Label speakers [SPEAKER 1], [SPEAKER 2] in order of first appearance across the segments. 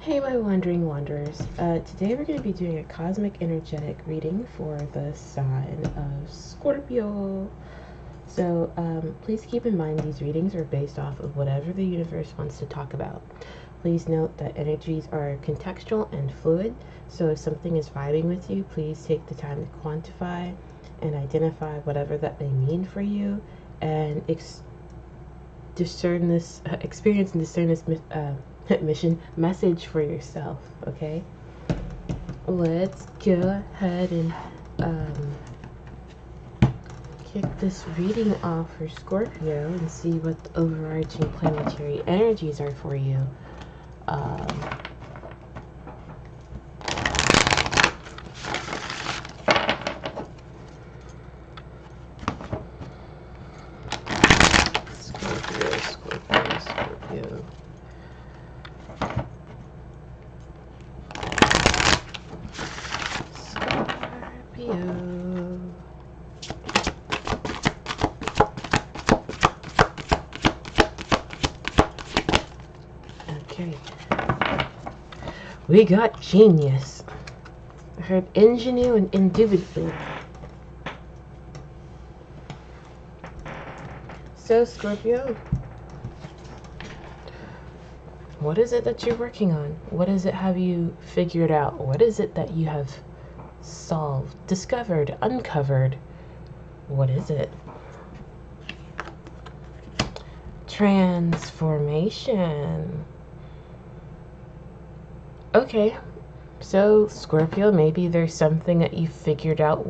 [SPEAKER 1] Hey my wandering wanderers, today we're going to be doing a cosmic energetic reading for the sign of Scorpio. So please keep in mind these readings are based off of whatever the universe wants to talk about. Please note that energies are contextual and fluid, so if something is vibing with you, please take the time to quantify and identify whatever that may mean for you and discern this experience and discern this mission message for yourself. Okay, let's go ahead and kick this reading off for Scorpio and see what the overarching planetary energies are for you. Scorpio. Okay. We got genius. I heard ingenue and indubitably. So, Scorpio, what is it that you're working on? What is it have you figured out? What is it that you have solved, discovered, uncovered? What is it? Transformation. Okay, so Scorpio, maybe there's something that you figured out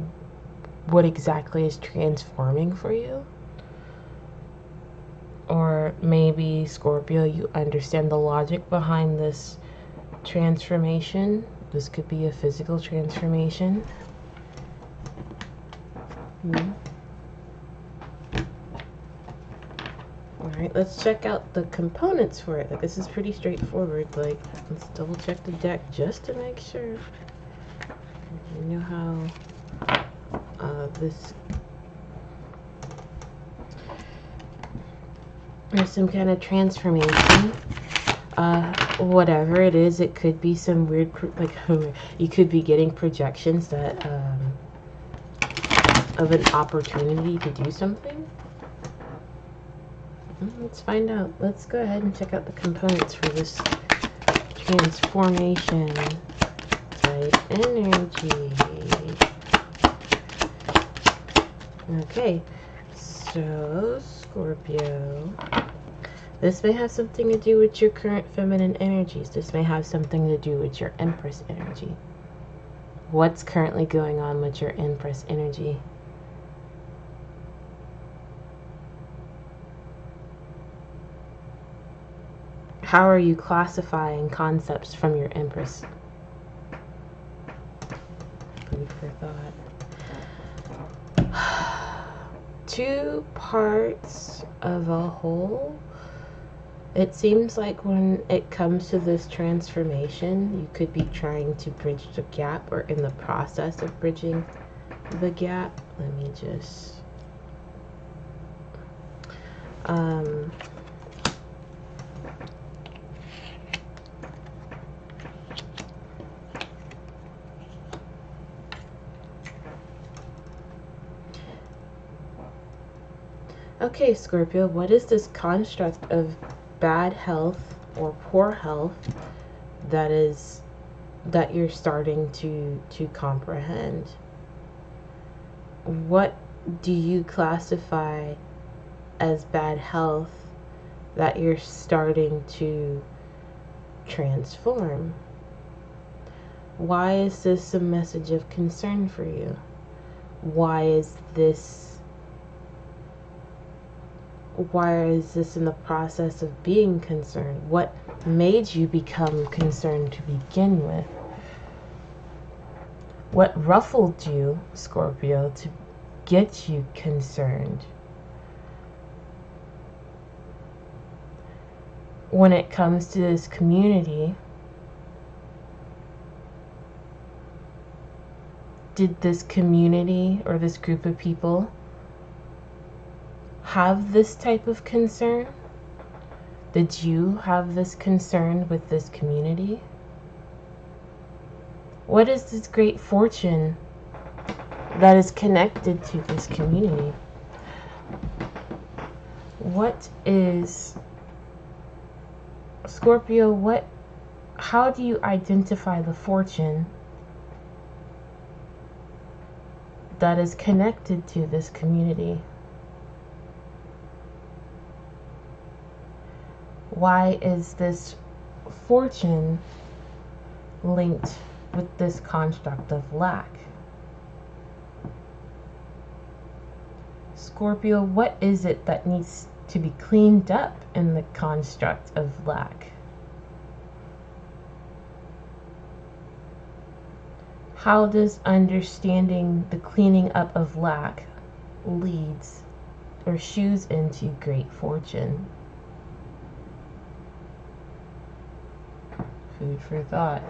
[SPEAKER 1] what exactly is transforming for you. Or maybe, Scorpio, you understand the logic behind this transformation. This could be a physical transformation. Alright, let's check out the components for it. Like, this is pretty straightforward. Like, let's double check the deck just to make sure. You know how there's some kind of transformation. Whatever it is, it could be some weird, like, you could be getting projections that, of an opportunity to do something. Let's find out. Let's go ahead and check out the components for this transformation type energy. Okay, so Scorpio, this may have something to do with your current feminine energies. This may have something to do with your Empress energy. What's currently going on with your Empress energy? How are you classifying concepts from your Empress? Food for thought. Two parts of a whole. It seems like when it comes to this transformation, you could be trying to bridge the gap or in the process of bridging the gap. Let me just... Okay, Scorpio, what is this construct of bad health or poor health that you're starting to comprehend? What do you classify as bad health that you're starting to transform? Why is this a message of concern for you? Why is this in the process of being concerned? What made you become concerned to begin with? What ruffled you, Scorpio, to get you concerned? When it comes to this community, did this community or this group of people have this type of concern? Did you have this concern with this community? What is this great fortune that is connected to this community? What is, Scorpio, how do you identify the fortune that is connected to this community? Why is this fortune linked with this construct of lack? Scorpio, what is it that needs to be cleaned up in the construct of lack? How does understanding the cleaning up of lack leads or shoes into great fortune? Food for thought.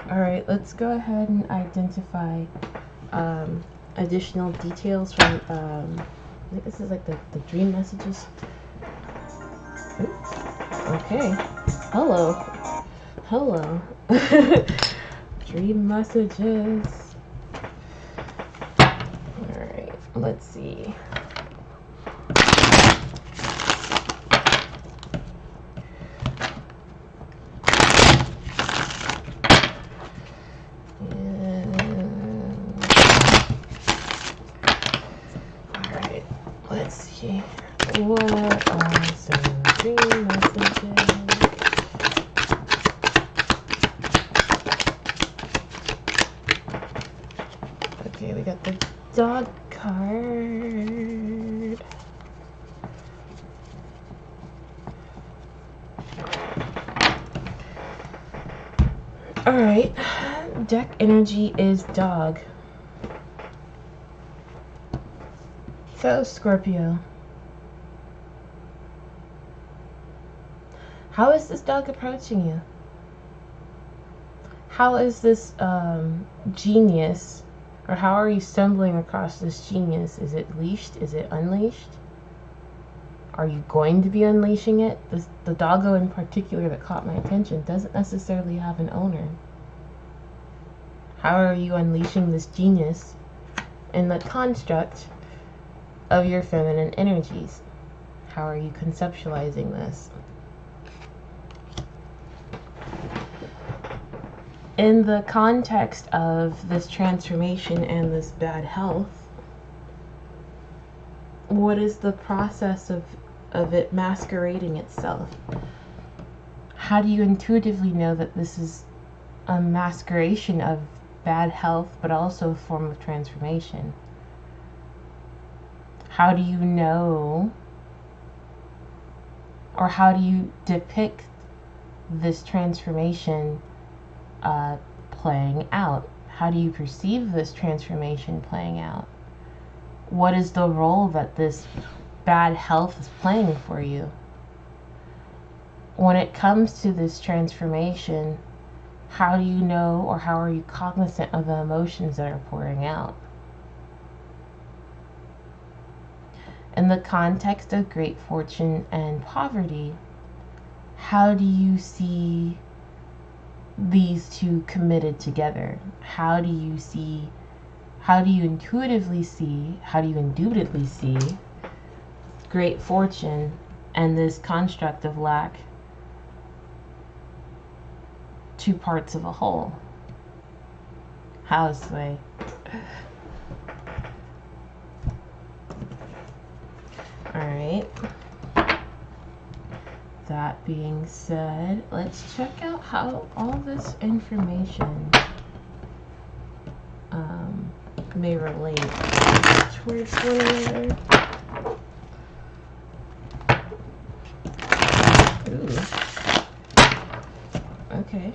[SPEAKER 1] Alright, let's go ahead and identify additional details from, I think this is like the dream messages. Oops. Okay. Hello. Hello. Dream messages. Alright, let's see. Let's see. What are some dream messages? Okay, we got the dog card. Alright. Deck energy is dog. So, Scorpio, how is this dog approaching you? How is this genius, or how are you stumbling across this genius? Is it leashed? Is it unleashed? Are you going to be unleashing it? The doggo in particular that caught my attention doesn't necessarily have an owner. How are you unleashing this genius in the construct of your feminine energies? How are you conceptualizing this? In the context of this transformation and this bad health, what is the process of it masquerading itself? How do you intuitively know that this is a masqueration of bad health, but also a form of transformation? How do you know, or how do you depict this transformation playing out? How do you perceive this transformation playing out? What is the role that this bad health is playing for you? When it comes to this transformation, how do you know, or how are you cognizant of the emotions that are pouring out? In the context of great fortune and poverty, how do you see these two committed together? How do you intuitively see, how do you indubitably see great fortune and this construct of lack, two parts of a whole? How's way? Alright. That being said, let's check out how all this information may relate towards one another. Ooh. Okay.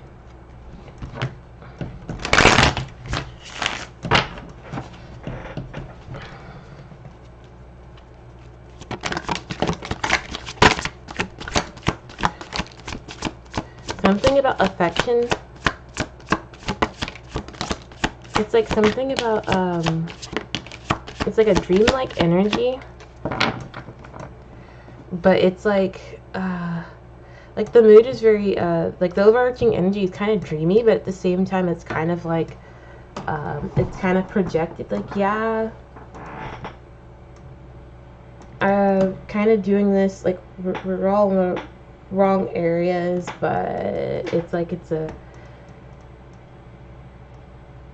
[SPEAKER 1] Something about affection. It's like something about, it's like a dreamlike energy. But it's like, like the mood is very like the overarching energy is kind of dreamy, but at the same time it's kind of like it's kind of projected, like, yeah, kind of doing this, like we're all in the wrong areas, but it's like it's a,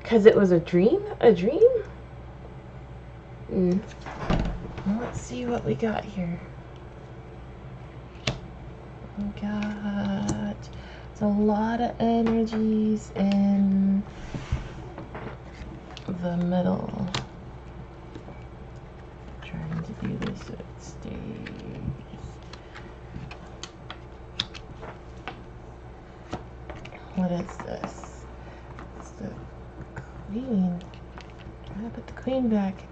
[SPEAKER 1] because it was a dream. Well, let's see what we got here. We got, it's a lot of energies in the middle. Trying to do this so it stays. What is this? It's the queen. I'm gonna put the queen back.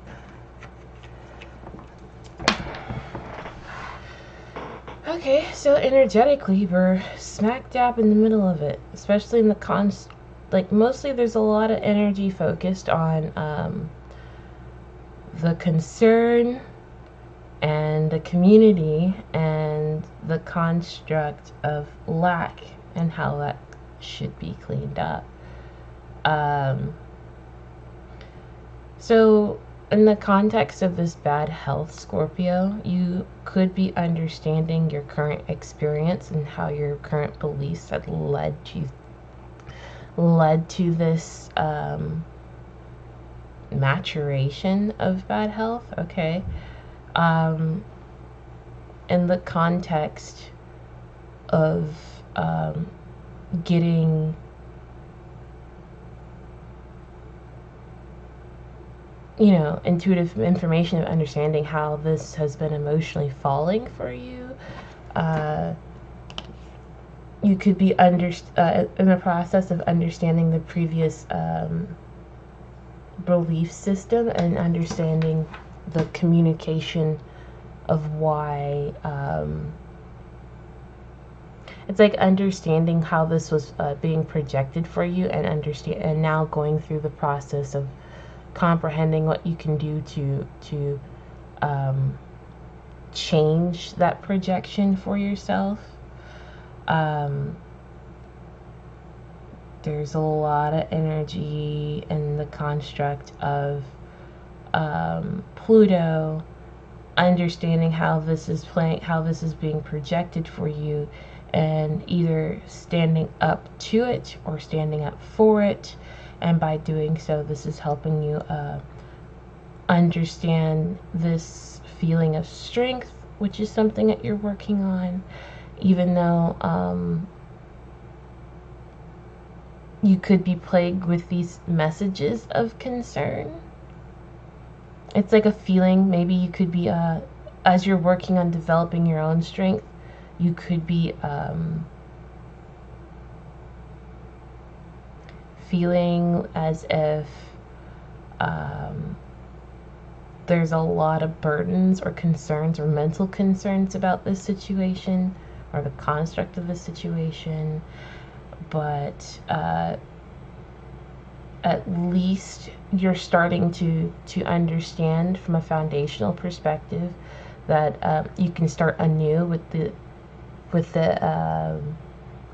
[SPEAKER 1] Okay, so energetically, we're smack dab in the middle of it, especially in the like mostly there's a lot of energy focused on the concern and the community and the construct of lack and how that should be cleaned up. So in the context of this bad health, Scorpio, you could be understanding your current experience and how your current beliefs had led to this maturation of bad health. Okay. In the context of getting, you know, intuitive information of understanding how this has been emotionally falling for you. You could be in the process of understanding the previous belief system and understanding the communication of why it's like understanding how this was being projected for you, and now going through the process of comprehending what you can do to change that projection for yourself. There's a lot of energy in the construct of Pluto, understanding how this is being projected for you, and either standing up to it or standing up for it. And by doing so, this is helping you understand this feeling of strength, which is something that you're working on, even though you could be plagued with these messages of concern. It's like a feeling. Maybe you could be, as you're working on developing your own strength, you could be feeling as if there's a lot of burdens or concerns or mental concerns about this situation or the construct of the situation, but at least you're starting to understand from a foundational perspective that you can start anew with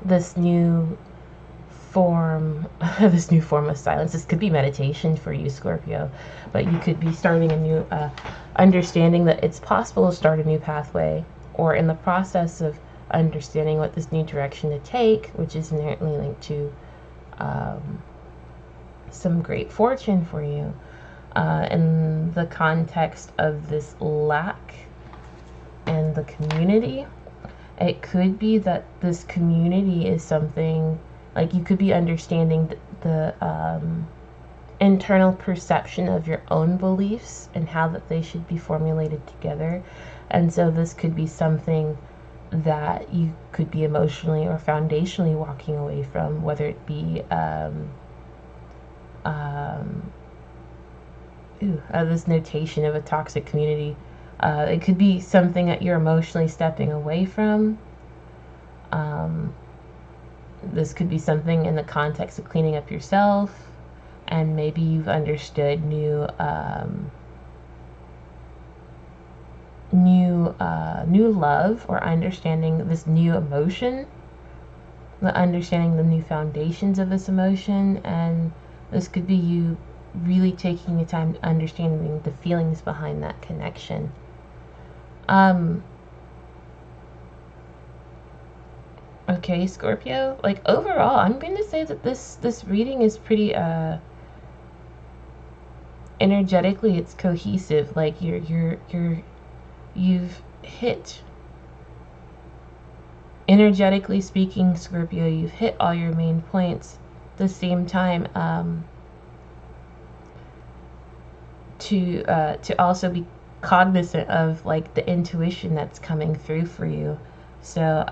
[SPEAKER 1] this new form of silence. This could be meditation for you, Scorpio, but you could be starting a new understanding that it's possible to start a new pathway, or in the process of understanding what this new direction to take, which is inherently linked to some great fortune for you. In the context of this lack and the community, it could be that this community is something like you could be understanding the internal perception of your own beliefs and how that they should be formulated together. And so this could be something that you could be emotionally or foundationally walking away from, whether it be this notation of a toxic community. It could be something that you're emotionally stepping away from. This could be something in the context of cleaning up yourself, and maybe you've understood new new love, or understanding this new emotion, understanding the new foundations of this emotion. And this could be you really taking the time to understanding the feelings behind that connection. Okay, Scorpio, like overall, I'm going to say that this reading is pretty energetically, it's cohesive. Like you've hit, energetically speaking, Scorpio, you've hit all your main points. At the same time, to also be cognizant of like the intuition that's coming through for you. So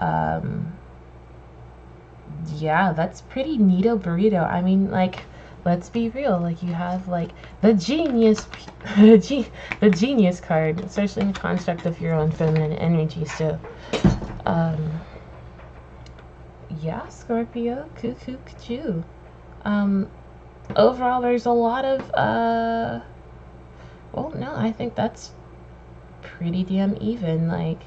[SPEAKER 1] yeah, that's pretty neato burrito. I mean, like, let's be real. Like, you have like the genius, the genius card, especially in the construct of your own feminine energy. So, yeah, Scorpio, cuckoo, cuckoo. Overall, there's a lot of well, no, I think that's pretty damn even. Like,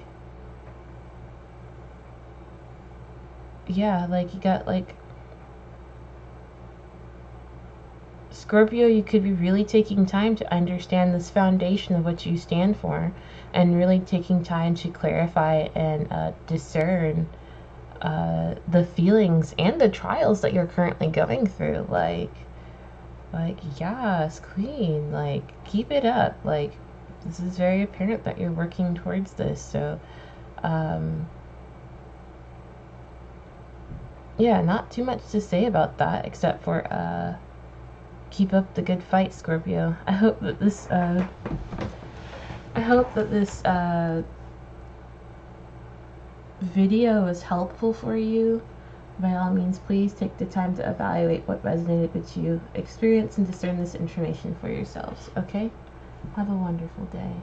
[SPEAKER 1] yeah, like you got like Scorpio, you could be really taking time to understand this foundation of what you stand for, and really taking time to clarify and discern the feelings and the trials that you're currently going through. Like, yes, Queen, like, keep it up. Like, this is very apparent that you're working towards this. So, yeah, not too much to say about that, except for keep up the good fight, Scorpio. I hope that this video was helpful for you. By all means, please take the time to evaluate what resonated with you, experience and discern this information for yourselves, okay? Have a wonderful day.